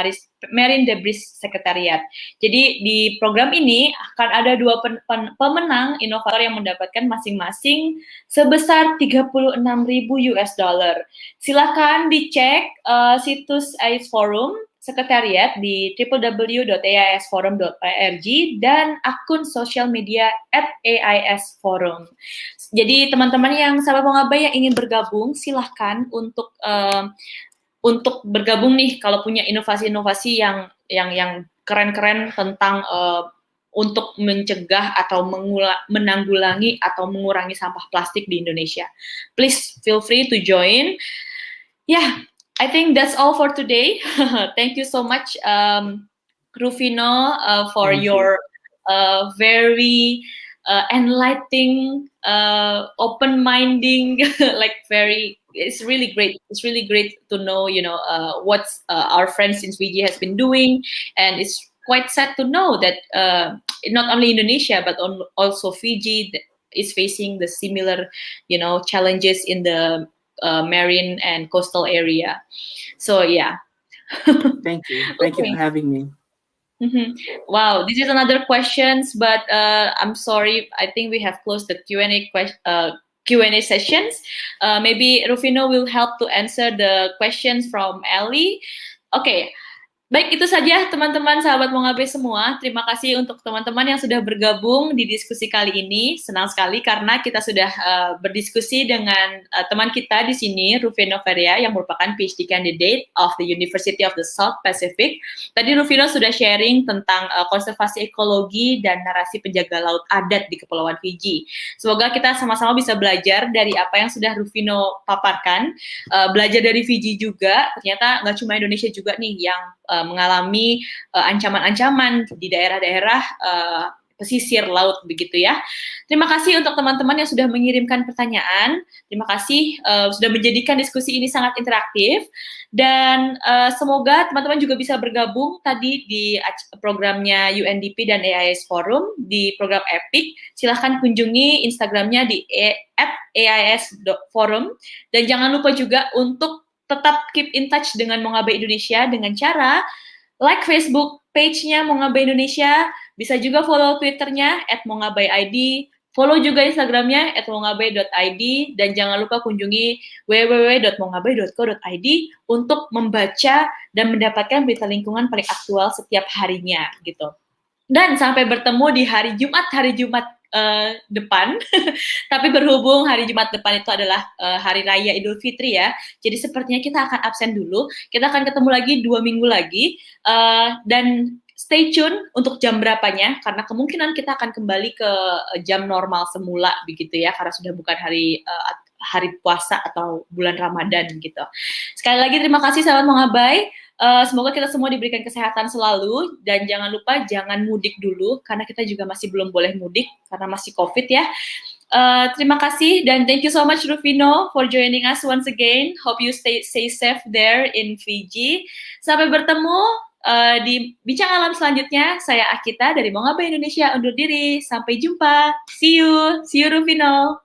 Marine Debris Secretariat. Jadi di program ini akan ada 2 pemenang inovator yang mendapatkan masing-masing sebesar $36.000. Silakan dicek situs AIS Forum Sekretariat di www.aisforum.org dan akun sosial media @AISforum. Jadi teman-teman yang sahabat Mongabay yang ingin bergabung, silahkan untuk bergabung nih kalau punya inovasi-inovasi yang keren-keren tentang untuk mencegah atau menanggulangi atau mengurangi sampah plastik di Indonesia. Please feel free to join. Yeah, I think that's all for today. Thank you so much, Rufino, for Thank your very enlightening, open-minding, like very it's really great. It's really great to know, what our friends in Fiji has been doing, and it's quite sad to know that not only Indonesia but also Fiji is facing the similar, challenges in the marine and coastal area. So yeah. Thank you. Thank you for Okay. having me. Wow, this is another questions, but I'm sorry. I think we have closed the Q&A sessions. Maybe Rufino will help to answer the questions from Ellie. Okay. Baik, itu saja teman-teman sahabat Mongabe semua. Terima kasih untuk teman-teman yang sudah bergabung di diskusi kali ini. Senang sekali karena kita sudah berdiskusi dengan teman kita di sini, Rufino Varea, yang merupakan PhD candidate of the University of the South Pacific. Tadi Rufino sudah sharing tentang konservasi ekologi dan narasi penjaga laut adat di Kepulauan Fiji. Semoga kita sama-sama bisa belajar dari apa yang sudah Rufino paparkan, belajar dari Fiji juga. Ternyata nggak cuma Indonesia juga nih yang mengalami ancaman-ancaman di daerah-daerah pesisir laut begitu ya. Terima kasih untuk teman-teman yang sudah mengirimkan pertanyaan. Terima kasih sudah menjadikan diskusi ini sangat interaktif, dan semoga teman-teman juga bisa bergabung tadi di programnya UNDP dan AIS Forum di program EPIC. Silahkan kunjungi Instagramnya di @ais.forum, dan jangan lupa juga untuk tetap keep in touch dengan Mongabe Indonesia dengan cara like Facebook page-nya Mongabe Indonesia, bisa juga follow Twitter-nya @mongabeid, follow juga Instagram-nya @mongabe.id, dan jangan lupa kunjungi www.mongabe.co.id untuk membaca dan mendapatkan berita lingkungan paling aktual setiap harinya gitu. Dan sampai bertemu di hari Jumat depan. Tapi berhubung hari Jumat depan itu adalah hari raya Idul Fitri ya, jadi sepertinya kita akan absen dulu. Kita akan ketemu lagi 2 minggu lagi, dan stay tune untuk jam berapanya, karena kemungkinan kita akan kembali ke jam normal semula begitu ya, karena sudah bukan hari puasa atau bulan Ramadan gitu. Sekali lagi terima kasih sahabat Mongabai. Semoga kita semua diberikan kesehatan selalu, dan jangan lupa jangan mudik dulu karena kita juga masih belum boleh mudik karena masih COVID ya. Terima kasih, dan thank you so much Rufino for joining us once again. Hope you stay safe there in Fiji. Sampai bertemu di bincang alam selanjutnya. Saya Akita dari Mongabe Indonesia undur diri. Sampai jumpa. See you Rufino.